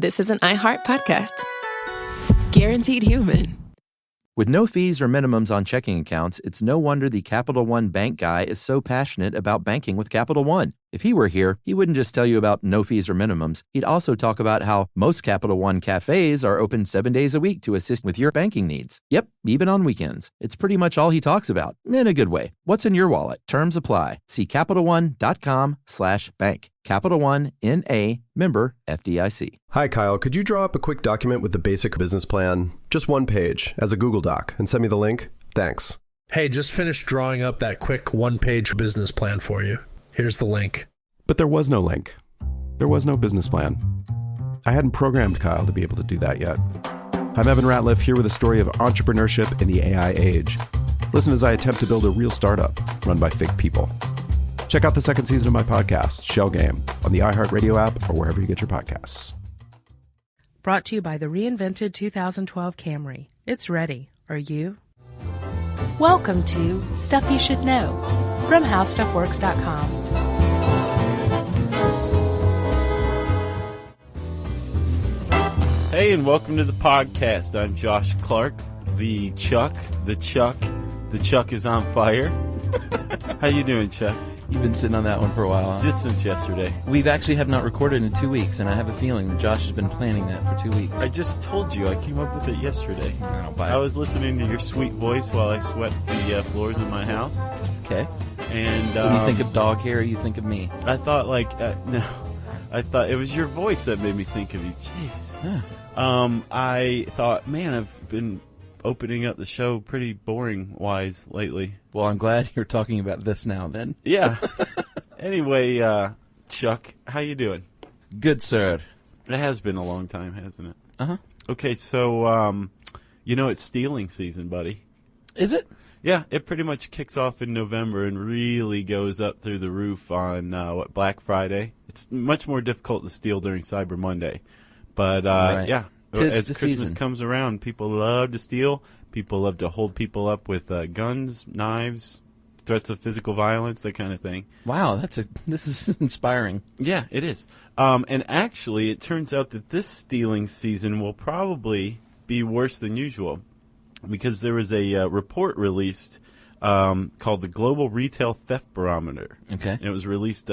this is an iHeart podcast. Guaranteed human. With no fees or minimums on checking accounts, it's no wonder the Capital One bank guy is so passionate about banking with Capital One. If he were here, he wouldn't just tell you about no fees or minimums. He'd also talk about how most Capital One cafes are open 7 days a week to assist with your banking needs. Yep, even on weekends. It's pretty much all he talks about, in a good way. What's in your wallet? Terms apply. See CapitalOne.com/bank. Capital One, N.A., member FDIC. Hi, Kyle. Could you draw up a quick document with the basic business plan, just one page, as a Google Doc, and send me the link? Thanks. Hey, just finished drawing up that quick one-page business plan for you. Here's the link. But there was no link. There was no business plan. I hadn't programmed Kyle to be able to do that yet. I'm Evan Ratliff, here with a story of entrepreneurship in the AI age. Listen as I attempt to build a real startup run by fake people. Check out the second season of my podcast, Shell Game, on the iHeartRadio app or wherever you get your podcasts. Brought to you by the reinvented 2012 Camry. It's ready. Are you? Welcome to Stuff You Should Know from HowStuffWorks.com. Hey, and welcome to the podcast. I'm Josh Clark, the Chuck. The Chuck is on fire. How you doing, Chuck? You've been sitting on that one for a while, huh? Just since yesterday. We've actually have not recorded in 2 weeks, and I have a feeling that Josh has been planning that for 2 weeks. I just told you. I came up with it yesterday. I was listening to your sweet voice while I swept the floors of my house. Okay. And when you think of dog hair, you think of me. I thought, no. I thought it was your voice that made me think of you. Jeez. Yeah. I thought, man, I've been opening up the show pretty boring-wise lately. Well, I'm glad you're talking about this now, then. Yeah. Anyway, Chuck, how you doing? Good, sir. It has been a long time, hasn't it? Uh-huh. Okay, so, it's stealing season, buddy. Is it? Yeah, it pretty much kicks off in November and really goes up through the roof on, Black Friday. It's much more difficult to steal during Cyber Monday. But, right. Yeah, Tis as Christmas season. comes around, people love to steal. People love to hold people up with guns, knives, threats of physical violence, that kind of thing. Wow, this is inspiring. Yeah, it is. And actually, it turns out that this stealing season will probably be worse than usual because there was a report released called the Global Retail Theft Barometer. Okay. And it was released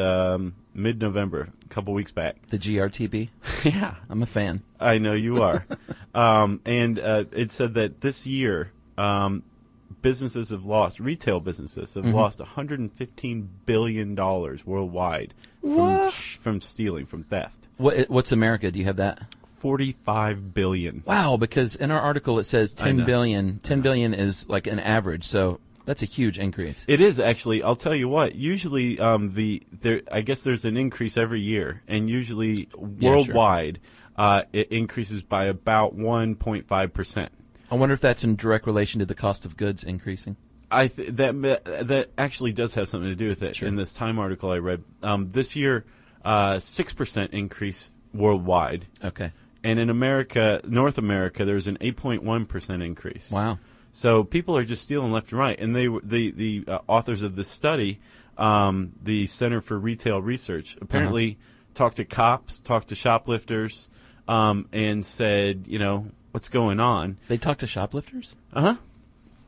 mid-November, a couple weeks back. The GRTB? Yeah. I'm a fan. I know you are. And it said that this year, retail businesses have lost $115 billion worldwide from stealing, from theft. What's America? Do you have that? $45 billion. Wow, because in our article it says 10 billion. 10 billion is like an average, so that's a huge increase. It is, actually. I'll tell you what. Usually, I guess there's an increase every year, and usually worldwide, it increases by about 1.5%. I wonder if that's in direct relation to the cost of goods increasing. That actually does have something to do with it. Sure. In this Time article I read, this year, 6% increase worldwide. Okay. And in North America, there's an 8.1% increase. Wow. So people are just stealing left and right. And the authors of this study, the Center for Retail Research, apparently talked to cops, talked to shoplifters, and said, what's going on? They talk to shoplifters? Uh-huh.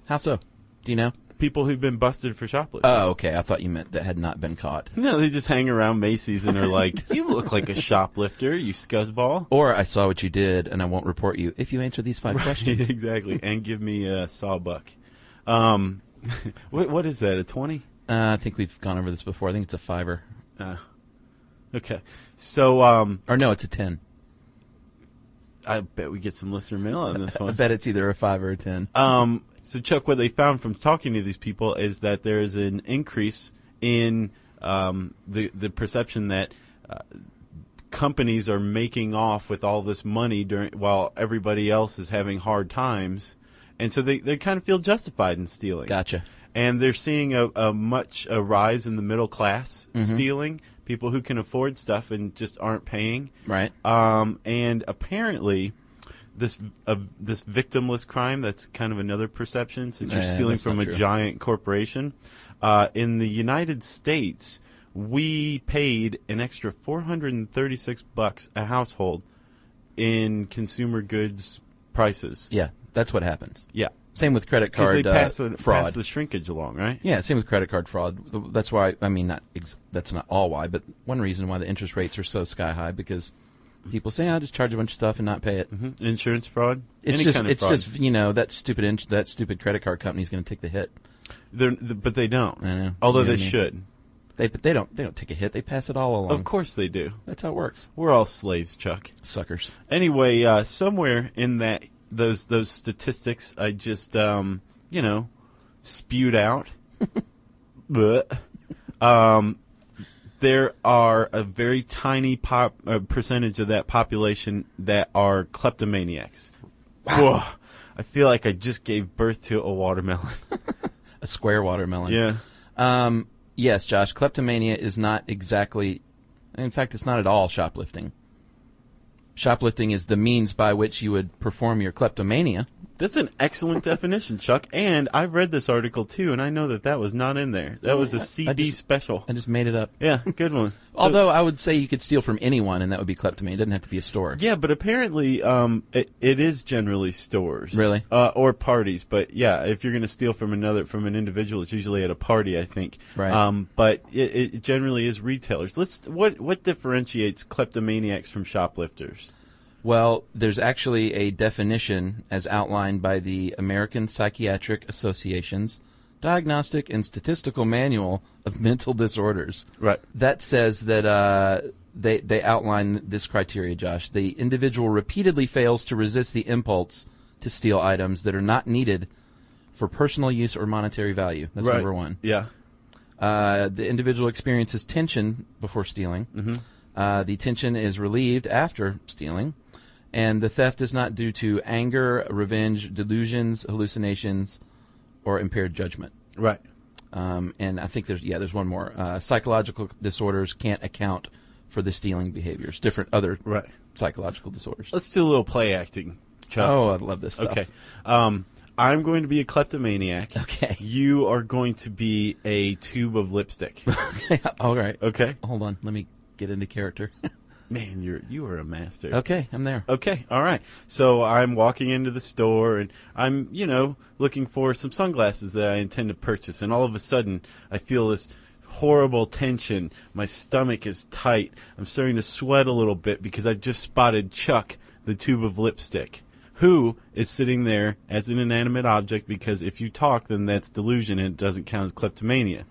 How so? Do you know? People who've been busted for shoplifting. Oh, okay. I thought you meant that had not been caught. No, they just hang around Macy's and are like, you look like a shoplifter, you scuzzball. Or I saw what you did, and I won't report you if you answer these 5 questions. Exactly. And give me a sawbuck. What is that, a 20? I think we've gone over this before. I think it's a $5. Okay. So, or no, it's a 10. I bet we get some listener mail on this one. I bet it's either a 5 or a 10. So, Chuck, what they found from talking to these people is that there is an increase in the perception that companies are making off with all this money while everybody else is having hard times, and so they kind of feel justified in stealing. Gotcha. And they're seeing a rise in the middle class stealing, people who can afford stuff and just aren't paying. Right. And apparently, this victimless crime, that's kind of another perception, since you're stealing from a giant corporation. In the United States, we paid an extra $436 a household in consumer goods prices. Yeah, that's what happens. Yeah. Same with credit Because card they pass fraud. the shrinkage along, right? Yeah, same with credit card fraud. That's why, I mean, that's not all why, but one reason why the interest rates are so sky high, because people say, I'll just charge a bunch of stuff and not pay it. Mm-hmm. Insurance fraud? It's Any just, kind of fraud. just, you know, that stupid credit card company's going to take the hit. But they don't. I know. Although You know they what I mean? should. But they don't take a hit. They pass it all along. Of course they do. That's how it works. We're all slaves, Chuck. Suckers. Anyway, somewhere in those statistics, I just spewed out. But there are a very tiny percentage of that population that are kleptomaniacs. Wow. Whoa. I feel like I just gave birth to a watermelon. A square watermelon. Yeah. Yes, Josh, kleptomania is not exactly, in fact, it's not at all shoplifting. Shoplifting is the means by which you would perform your kleptomania. That's an excellent definition, Chuck. And I've read this article, too, and I know that was not in there. That was a CB special. I just made it up. Yeah, good one. Although I would say you could steal from anyone, and that would be kleptomania. It doesn't have to be a store. Yeah, but apparently it is generally stores. Really? Or parties. But, yeah, if you're going to steal from an individual, it's usually at a party, I think. Right. But it generally is retailers. What differentiates kleptomaniacs from shoplifters? Well, there's actually a definition as outlined by the American Psychiatric Association's Diagnostic and Statistical Manual of Mental Disorders. Right. That says that they outline this criteria, Josh. The individual repeatedly fails to resist the impulse to steal items that are not needed for personal use or monetary value. That's right. number one. Yeah. The individual experiences tension before stealing. Mm-hmm. The tension is relieved after stealing. And the theft is not due to anger, revenge, delusions, hallucinations, or impaired judgment. Right. And I think there's one more. Psychological disorders can't account for the stealing behaviors. Different other psychological disorders. Let's do a little play acting, Chuck. Oh, I love this stuff. Okay. I'm going to be a kleptomaniac. Okay. You are going to be a tube of lipstick. All right. Okay. Hold on. Let me get into character. Man, you are a master. Okay, I'm there. Okay, all right. So I'm walking into the store, and I'm, looking for some sunglasses that I intend to purchase. And all of a sudden, I feel this horrible tension. My stomach is tight. I'm starting to sweat a little bit because I've just spotted Chuck, the tube of lipstick, who is sitting there as an inanimate object because if you talk, then that's delusion and it doesn't count as kleptomania.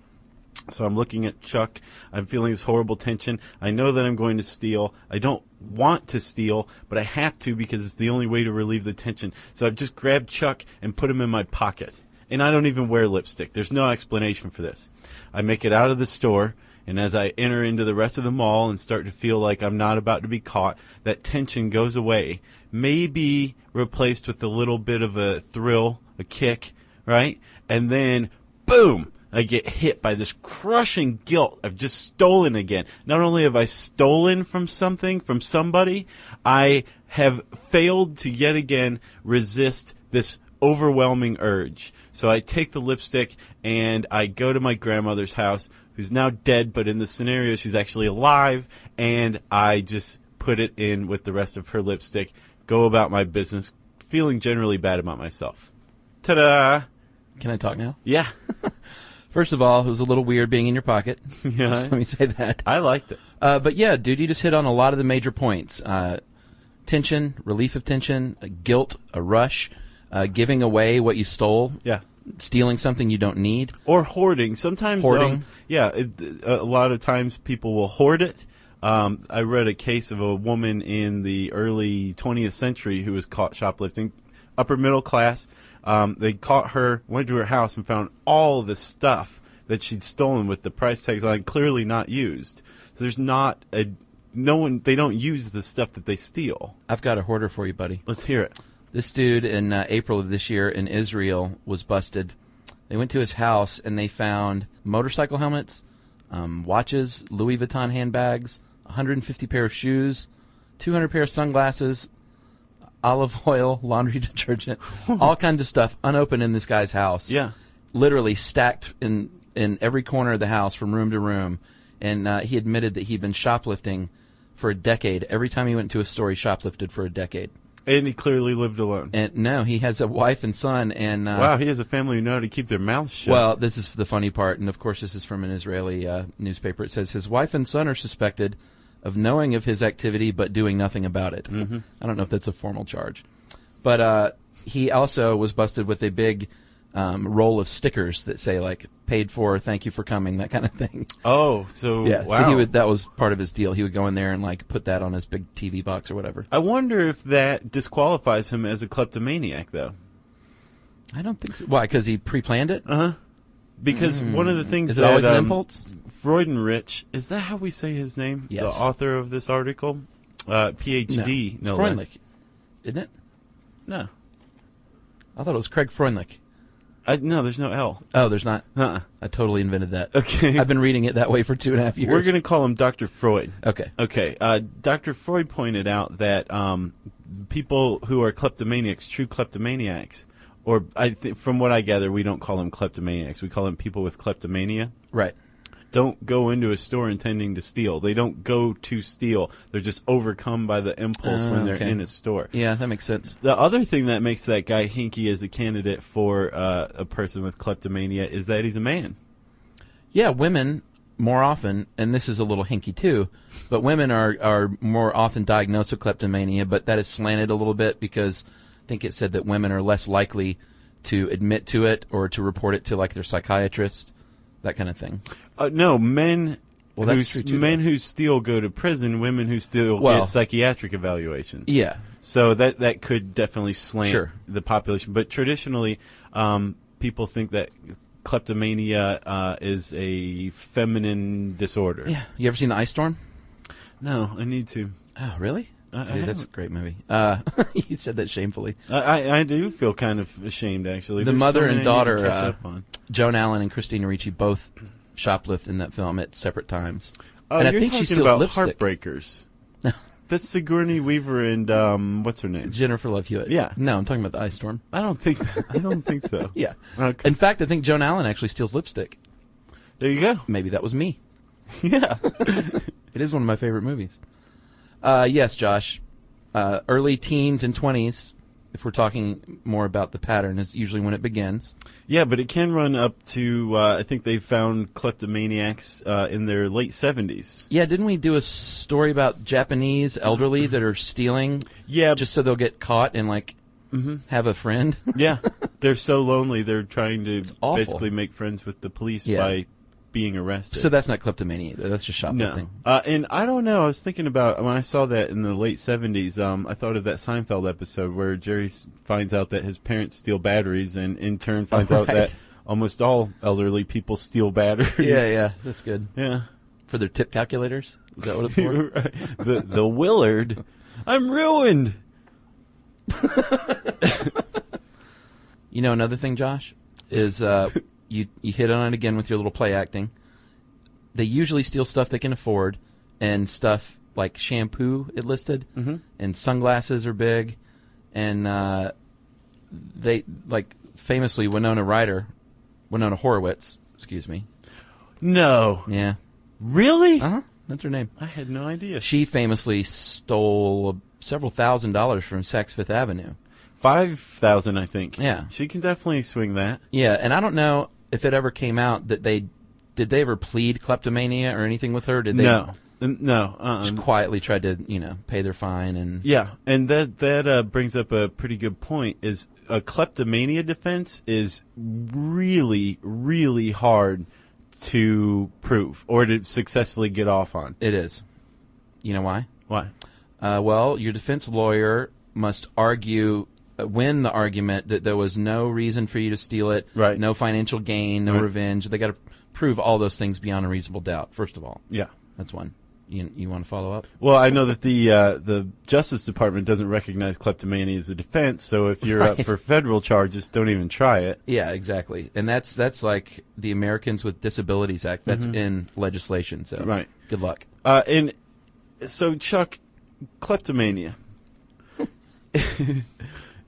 So I'm looking at Chuck. I'm feeling this horrible tension. I know that I'm going to steal. I don't want to steal, but I have to because it's the only way to relieve the tension. So I've just grabbed Chuck and put him in my pocket. And I don't even wear lipstick. There's no explanation for this. I make it out of the store, and as I enter into the rest of the mall and start to feel like I'm not about to be caught, that tension goes away, maybe replaced with a little bit of a thrill, a kick, right? And then, boom! I get hit by this crushing guilt. I've just stolen again. Not only have I stolen from somebody, I have failed to yet again resist this overwhelming urge. So I take the lipstick and I go to my grandmother's house, who's now dead, but in the scenario she's actually alive, and I just put it in with the rest of her lipstick, go about my business, feeling generally bad about myself. Ta-da! Can I talk now? Yeah. First of all, it was a little weird being in your pocket. Yeah. Just let me say that. I liked it. But yeah, dude, you just hit on a lot of the major points. Tension, relief of tension, guilt, a rush, giving away what you stole. Yeah. Stealing something you don't need. Or hoarding. Sometimes, Hoarding. A lot of times people will hoard it. I read a case of a woman in the early 20th century who was caught shoplifting, upper middle class. They caught her, went to her house, and found all the stuff that she'd stolen with the price tags on, clearly not used. So there's they don't use the stuff that they steal. I've got a hoarder for you, buddy. Let's hear it. This dude in April of this year in Israel was busted. They went to his house and they found motorcycle helmets, watches, Louis Vuitton handbags, 150 pair of shoes, 200 pair of sunglasses, olive oil, laundry detergent, all kinds of stuff unopened in this guy's house. Yeah. Literally stacked in every corner of the house from room to room. And he admitted that he'd been shoplifting for a decade. Every time he went to a store, he shoplifted for a decade. And he clearly lived alone. And no, he has a wife and son. And wow, he has a family who know how to keep their mouths shut. Well, this is the funny part, and of course this is from an Israeli newspaper. It says his wife and son are suspected of knowing of his activity but doing nothing about it. Mm-hmm. I don't know if that's a formal charge. But he also was busted with a big roll of stickers that say, like, paid for, thank you for coming, that kind of thing. Oh, so, yeah, wow. So that was part of his deal. He would go in there and, like, put that on his big TV box or whatever. I wonder if that disqualifies him as a kleptomaniac, though. I don't think so. Why, because he pre-planned it? Uh-huh. Because one of the things is it that always an impulse? Freudenrich, is that how we say his name? Yes. The author of this article? PhD, no no Freundlich, less. isn't it? No. I thought it was Craig Freundlich. No, there's no L. Oh, there's not? Uh-uh. I totally invented that. Okay. I've been reading it that way for 2.5 years. We're going to call him Dr. Freud. Okay. Okay. Dr. Freud pointed out that people who are kleptomaniacs, true kleptomaniacs, or from what I gather, we don't call them kleptomaniacs. We call them people with kleptomania. Right. Don't go into a store intending to steal. They don't go to steal. They're just overcome by the impulse when they're in a store. Yeah, that makes sense. The other thing that makes that guy hinky as a candidate for a person with kleptomania is that he's a man. Yeah, women more often, and this is a little hinky too, but women are more often diagnosed with kleptomania, but that is slanted a little bit because I think it said that women are less likely to admit to it or to report it to, like, their psychiatrist, that kind of thing. No, men. Well, that's true too, men who steal go to prison. Women who steal get psychiatric evaluations. Yeah. So that could definitely slant the population. But traditionally, people think that kleptomania is a feminine disorder. Yeah. You ever seen The Ice Storm? No, I need to. Oh, really? Dude, that's a great movie. You said that shamefully. I do feel kind of ashamed, actually. The mother and daughter, Joan Allen and Christina Ricci, both shoplift in that film at separate times. Oh, and I you're think talking she steals about lipstick. Heartbreakers. That's Sigourney Weaver and what's her name? Jennifer Love Hewitt. Yeah. No, I'm talking about The Ice Storm. I don't think so. Yeah. Okay. In fact, I think Joan Allen actually steals lipstick. There you go. Maybe that was me. Yeah. It is one of my favorite movies. Yes, Josh. Early teens and 20s, if we're talking more about the pattern, is usually when it begins. Yeah, but it can run up to, I think they found kleptomaniacs in their late 70s. Yeah, didn't we do a story about Japanese elderly that are stealing? Yeah. Just so they'll get caught and, like, have a friend? Yeah. They're so lonely, they're trying to basically make friends with the police by being arrested. So that's not kleptomania. That's just shoplifting. No. And I don't know. I was thinking about when I saw that in the late 70s, I thought of that Seinfeld episode where Jerry finds out that his parents steal batteries and in turn finds out that almost all elderly people steal batteries. Yeah. That's good. Yeah. For their tip calculators? Is that what it's for? The Willard. I'm ruined. You know, another thing, Josh, is you hit on it again with your little play acting. They usually steal stuff they can afford, and stuff like shampoo it listed, and sunglasses are big, and they, like, famously Winona Horowitz, excuse me. No. Yeah. Really? Uh-huh. That's her name. I had no idea. She famously stole several $1,000s from Saks Fifth Avenue. 5,000, I think. Yeah. She can definitely swing that. Yeah, and I don't know if it ever came out that did they ever plead kleptomania or anything with her? Did they? No. Just quietly tried to, pay their fine and. Yeah, and that brings up a pretty good point. Is a kleptomania defense is really, really hard to prove or to successfully get off on. It is. You know why? Why? Well, your defense lawyer must win the argument that there was no reason for you to steal it, right? No financial gain, no revenge. They got to prove all those things beyond a reasonable doubt. First of all, yeah, that's one. You want to follow up? Well, I know that the Justice Department doesn't recognize kleptomania as a defense, so if you're up for federal charges, don't even try it. Yeah, exactly. And that's like the Americans with Disabilities Act. That's in legislation. So good luck. And so, Chuck, kleptomania.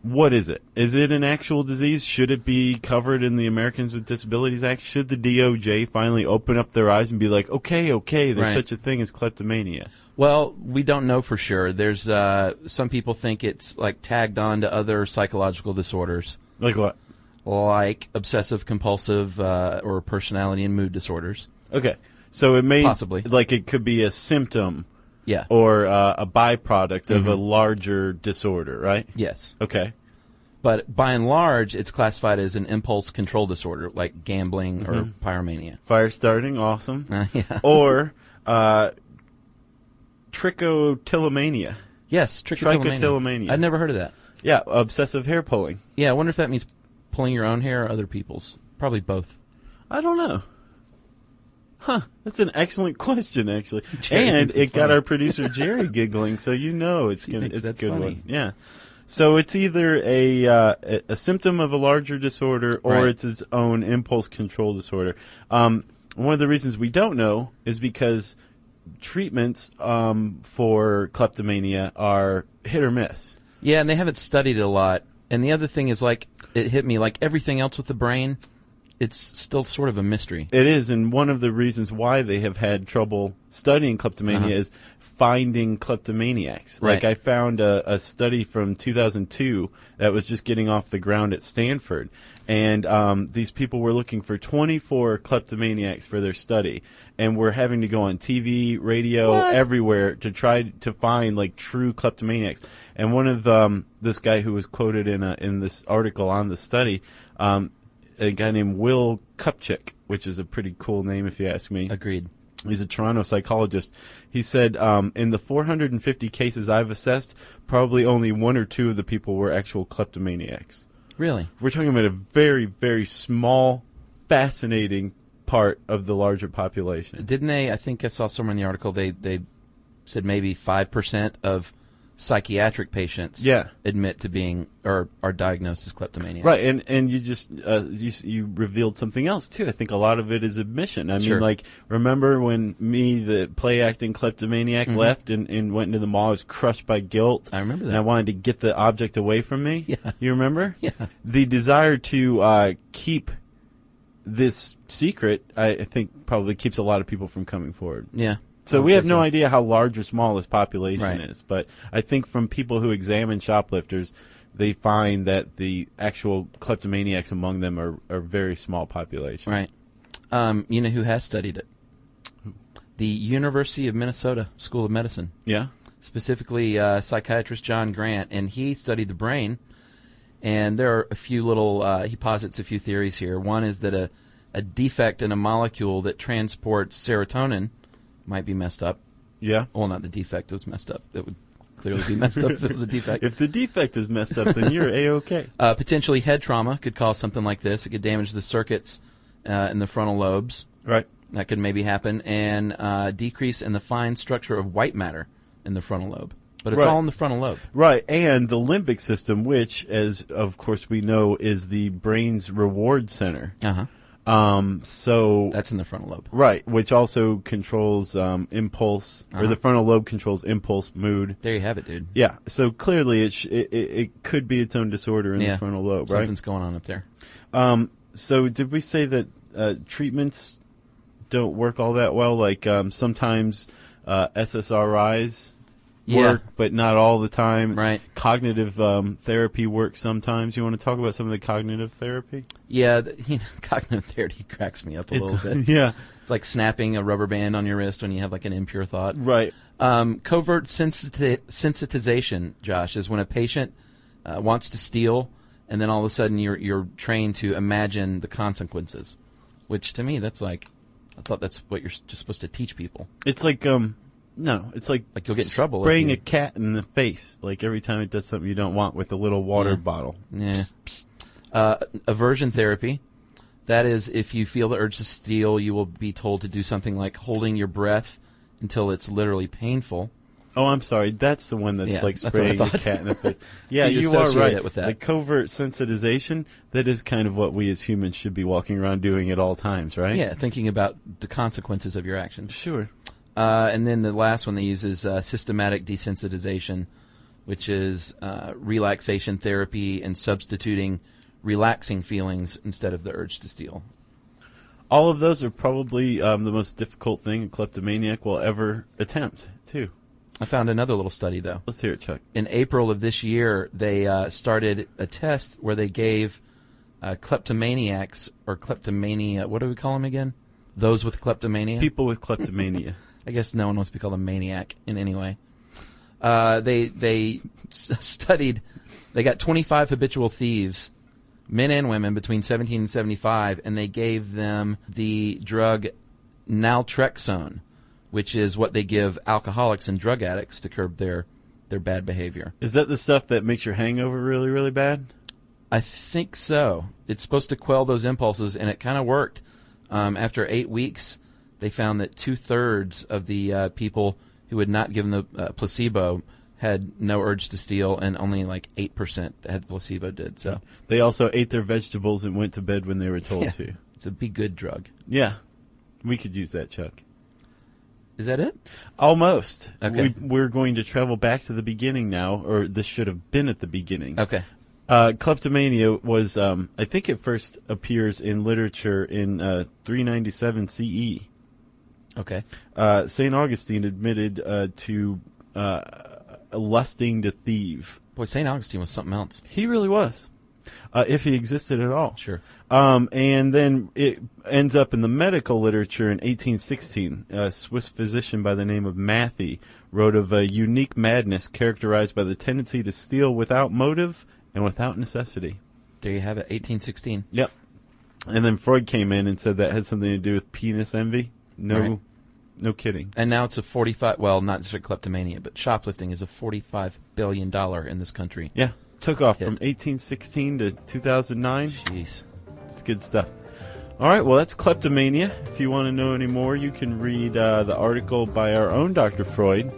What is it? Is it an actual disease? Should it be covered in the Americans with Disabilities Act? Should the DOJ finally open up their eyes and be like, okay, there's such a thing as kleptomania? Well, we don't know for sure. There's some people think it's like tagged on to other psychological disorders. Like what? Like obsessive compulsive or personality and mood disorders. Okay. So it may Possibly. like it could be a symptom Yeah. or a byproduct of a larger disorder, right? Yes. Okay. But by and large, it's classified as an impulse control disorder, like gambling or pyromania. Fire starting, awesome. Yeah. Or trichotillomania. Yes, trichotillomania. Trichotillomania. I'd never heard of that. Yeah, obsessive hair pulling. Yeah, I wonder if that means pulling your own hair or other people's. Probably both. I don't know. Huh, that's an excellent question, actually. Jerry And thinks it's it got funny. our producer Jerry giggling, so you know it's thinks a that's good funny. one. Yeah. So it's either a symptom of a larger disorder or Right. it's its own impulse control disorder. One of the reasons we don't know is because treatments for kleptomania are hit or miss. Yeah, and they haven't studied it a lot. And the other thing is, like, it hit me, like everything else with the brain, it's still sort of a mystery. It is, and one of the reasons why they have had trouble studying kleptomania is finding kleptomaniacs. Right. Like I found a study from 2002 that was just getting off the ground at Stanford, and these people were looking for 24 kleptomaniacs for their study, and were having to go on TV, radio, everywhere to try to find like true kleptomaniacs. And one of this guy who was quoted in this article on the study. A guy named Will Kupchik, which is a pretty cool name if you ask me. Agreed. He's a Toronto psychologist. He said, in the 450 cases I've assessed, probably only one or two of the people were actual kleptomaniacs. Really? We're talking about a very, very small, fascinating part of the larger population. Didn't they, I think I saw somewhere in the article, they said maybe 5% of psychiatric patients admit to being or are diagnosed as kleptomaniacs. Right, and you just you revealed something else too. I think a lot of it is admission. I mean, like, remember when me, the play acting kleptomaniac, left and went into the mall? I was crushed by guilt. I remember that. And I wanted to get the object away from me. Yeah. You remember? Yeah. The desire to keep this secret, I think, probably keeps a lot of people from coming forward. Yeah. So we have no idea how large or small this population Right. is, but I think from people who examine shoplifters, they find that the actual kleptomaniacs among them are very small population. Right. You know who has studied it? The University of Minnesota School of Medicine. Yeah? Specifically, psychiatrist John Grant, and he studied the brain. And there are a few little, he posits a few theories here. One is that a defect in a molecule that transports serotonin might be messed up. Yeah? Well, not the defect was messed up. It would clearly be messed up if it was a defect. If the defect is messed up, then you're A-OK. Potentially head trauma could cause something like this. It could damage the circuits in the frontal lobes. Right. That could maybe happen. And decrease in the fine structure of white matter in the frontal lobe. But it's all in the frontal lobe. Right, and the limbic system, which, as of course we know, is the brain's reward center. Uh-huh. So That's in the frontal lobe. right, which also controls impulse, or the frontal lobe controls impulse, mood. There you have it, dude. Yeah, so clearly it could be its own disorder in the frontal lobe, right? Something's going on up there. So did we say that treatments don't work all that well? Like sometimes SSRIs work, but not all the time. Right. Cognitive therapy works sometimes. You want to talk about some of the cognitive therapy? Yeah, cognitive therapy cracks me up a little bit. Yeah. It's like snapping a rubber band on your wrist when you have like an impure thought. Right. Covert sensitization, Josh, is when a patient wants to steal, and then all of a sudden you're trained to imagine the consequences. Which to me, that's like, I thought that's what you're just supposed to teach people. It's like no, it's like you'll get in trouble. Spraying a cat in the face, like every time it does something you don't want, with a little water bottle. Yeah. Psst, psst. Aversion therapy. That is, if you feel the urge to steal, you will be told to do something like holding your breath until it's literally painful. Oh, I'm sorry. That's the one that's like that's what I spraying a thought. cat in the face. Yeah, So you you are associate right. it with that. The covert sensitization, that is kind of what we as humans should be walking around doing at all times, right? Yeah, thinking about the consequences of your actions. Sure. And then the last one they use is systematic desensitization, which is relaxation therapy and substituting relaxing feelings instead of the urge to steal. All of those are probably the most difficult thing a kleptomaniac will ever attempt, too. I found another little study, though. Let's hear it, Chuck. In April of this year, they started a test where they gave kleptomaniacs, or kleptomania, what do we call them again? Those with kleptomania? People with kleptomania. I guess no one wants to be called a maniac in any way. They studied, they got 25 habitual thieves, men and women, between 17 and 75, and they gave them the drug naltrexone, which is what they give alcoholics and drug addicts to curb their bad behavior. Is that the stuff that makes your hangover really, really bad? I think so. It's supposed to quell those impulses, and it kind of worked. After 8 weeks, they found that 2/3 of the people who had not given the placebo had no urge to steal, and only like 8% that had placebo did. So they also ate their vegetables and went to bed when they were told to. It's a be good drug. Yeah, we could use that, Chuck. Is that it? Almost. Okay. We're going to travel back to the beginning now, or this should have been at the beginning. Okay. Kleptomania was, I think it first appears in literature in 397 CE. Okay. St. Augustine admitted to lusting to thieve. Boy, St. Augustine was something else. He really was, if he existed at all. Sure. And then it ends up in the medical literature in 1816. A Swiss physician by the name of Matthey wrote of a unique madness characterized by the tendency to steal without motive and without necessity. There you have it, 1816. Yep. And then Freud came in and said that had something to do with penis envy. No kidding. And now it's a 45, well, not just kleptomania, but shoplifting is a $45 billion in this country. Yeah. Took off from 1816 to 2009. Jeez. It's good stuff. All right, well, that's Kleptomania. If you want to know any more, you can read the article by our own Dr. Freud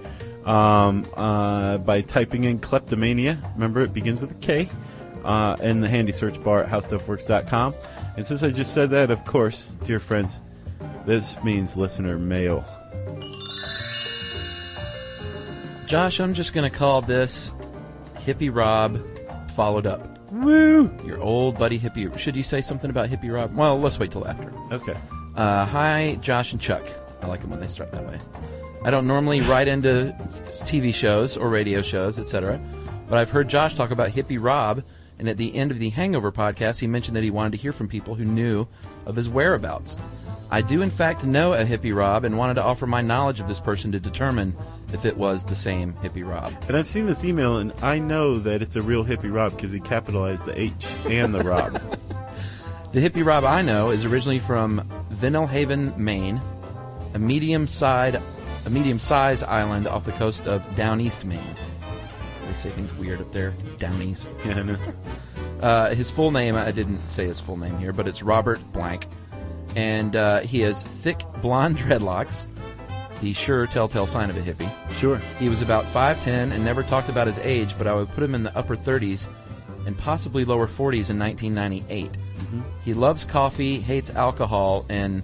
by typing in Kleptomania. Remember, it begins with a K, in the handy search bar at howstuffworks.com. And since I just said that, of course, dear friends, this means listener mail. Josh, I'm just going to call this Hippie Rob followed up. Woo! Your old buddy Hippie. Should you say something about Hippie Rob? Well, let's wait till after. Okay. Hi, Josh and Chuck. I like them when they start that way. I don't normally write into TV shows or radio shows, etc., but I've heard Josh talk about Hippie Rob, and at the end of the Hangover podcast, he mentioned that he wanted to hear from people who knew of his whereabouts. I do, in fact, know a Hippie Rob and wanted to offer my knowledge of this person to determine if it was the same Hippie Rob. And I've seen this email, and I know that it's a real Hippie Rob because he capitalized the H and the Rob. The Hippie Rob I know is originally from Vinalhaven, Maine, a medium-sized island off the coast of Down East, Maine. They say things weird up there, Down East. Yeah, I know. His full name, I didn't say his full name here, but it's Robert Blank. And he has thick blonde dreadlocks, the sure telltale sign of a hippie. Sure. He was about 5'10" and never talked about his age, but I would put him in the upper 30s and possibly lower 40s in 1998. Mm-hmm. He loves coffee, hates alcohol, and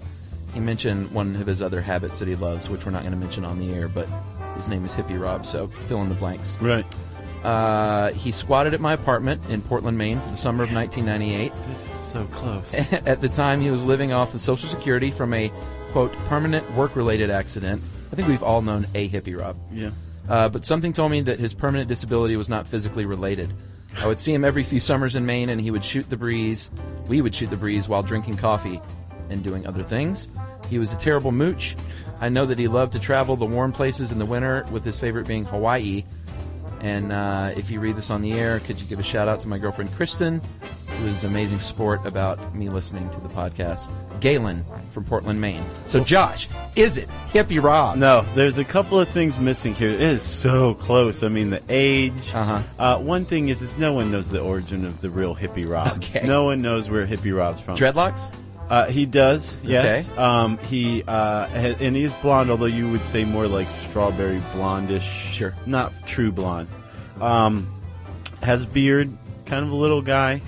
he mentioned one of his other habits that he loves, which we're not going to mention on the air, but his name is Hippie Rob, so fill in the blanks. Right. He squatted at my apartment in Portland, Maine for the summer of 1998. This is so close. At the time, he was living off of Social Security from a, quote, permanent work-related accident. I think we've all known a Hippie Rob. Yeah. But something told me that his permanent disability was not physically related. I would see him every few summers in Maine, and he would shoot the breeze. We would shoot the breeze while drinking coffee and doing other things. He was a terrible mooch. I know that he loved to travel the warm places in the winter, with his favorite being Hawaii. And if you read this on the air, could you give a shout-out to my girlfriend, Kristen, who is amazing sport about me listening to the podcast. Galen from Portland, Maine. So, Josh, is it Hippie Rob? No, there's a couple of things missing here. It is so close. I mean, the age. Uh-huh. One thing is no one knows the origin of the real Hippie Rob. Okay. No one knows where Hippie Rob's from. Dreadlocks? He does, yes. Okay. And he's blonde, although you would say more like strawberry blondish. Sure. Not true blonde. Has a beard, kind of a little guy.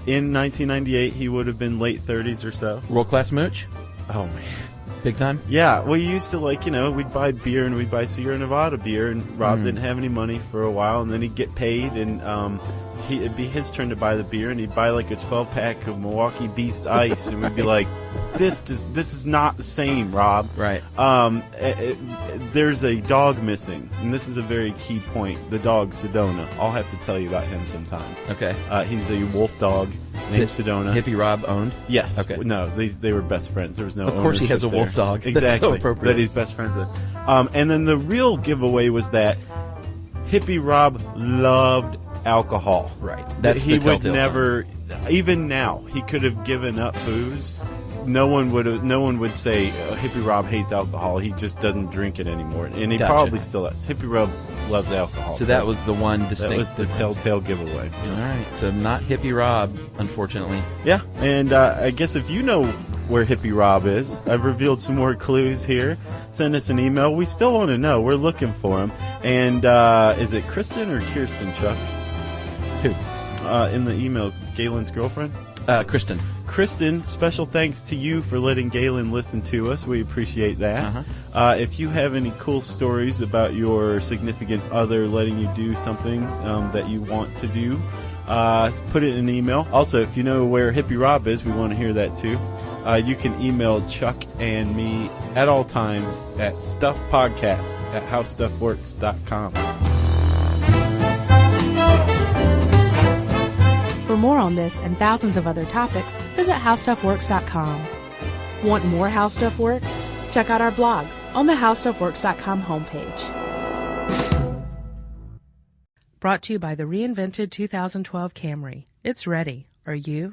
In 1998, he would have been late 30s or so. World-class mooch? Oh, man. Big time? Yeah, we used to, we'd buy beer and we'd buy Sierra Nevada beer, and Rob didn't have any money for a while, and then he'd get paid, and it'd be his turn to buy the beer, and he'd buy like a 12-pack of Milwaukee Beast Ice, and we'd be like, this is not the same, Rob. Right. There's a dog missing, and this is a very key point. The dog, Sedona. I'll have to tell you about him sometime. Okay. He's a wolf dog named Sedona. Hippie Rob owned? Yes. Okay. No, they were best friends. There was no. Of course, he has a wolf dog. Exactly. That's so appropriate. That he's best friends with. And then the real giveaway was that Hippie Rob loved alcohol. Right. That's he the would telltale never. Even now, he could have given up booze. No one would say Hippie Rob hates alcohol. He just doesn't drink it anymore, and he probably still does. Hippie Rob loves alcohol. So that was the one distinct. That was the telltale giveaway. All right. So not Hippie Rob, unfortunately. Yeah, and I guess if you know where Hippie Rob is, I've revealed some more clues here. Send us an email. We still want to know. We're looking for him. And is it Kristen or Kirsten, Chuck? Who? In the email, Galen's girlfriend? Kristen. Kristen, special thanks to you for letting Galen listen to us. We appreciate that. Uh-huh. If you have any cool stories about your significant other letting you do something that you want to do, put it in an email. Also, if you know where Hippie Rob is, we want to hear that too. You can email Chuck and me at all times at stuffpodcast@howstuffworks.com. For more on this and thousands of other topics, visit howstuffworks.com. Want more How Stuff Works? Check out our blogs on the howstuffworks.com homepage. Brought to you by the reinvented 2012 Camry. It's ready. Are you?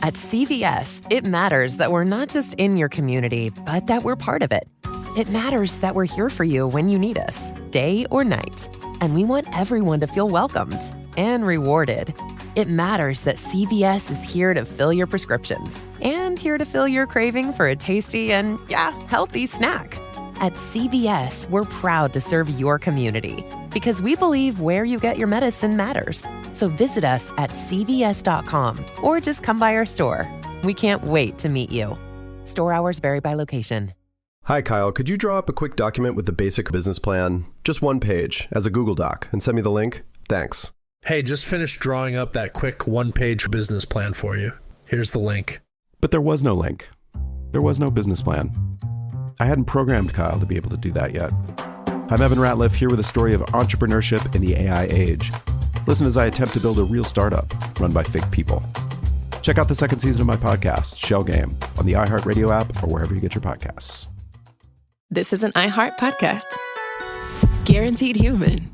At CVS, it matters that we're not just in your community, but that we're part of it. It matters that we're here for you when you need us, day or night. And we want everyone to feel welcomed and rewarded. It matters that CVS is here to fill your prescriptions and here to fill your craving for a tasty and, healthy snack. At CVS, we're proud to serve your community because we believe where you get your medicine matters. So visit us at cvs.com or just come by our store. We can't wait to meet you. Store hours vary by location. Hi, Kyle. Could you draw up a quick document with the basic business plan? Just one page as a Google Doc and send me the link? Thanks. Hey, just finished drawing up that quick one-page business plan for you. Here's the link. But there was no link. There was no business plan. I hadn't programmed Kyle to be able to do that yet. I'm Evan Ratliff here with a story of entrepreneurship in the AI age. Listen as I attempt to build a real startup run by fake people. Check out the second season of my podcast, Shell Game, on the iHeartRadio app or wherever you get your podcasts. This is an iHeart podcast. Guaranteed human.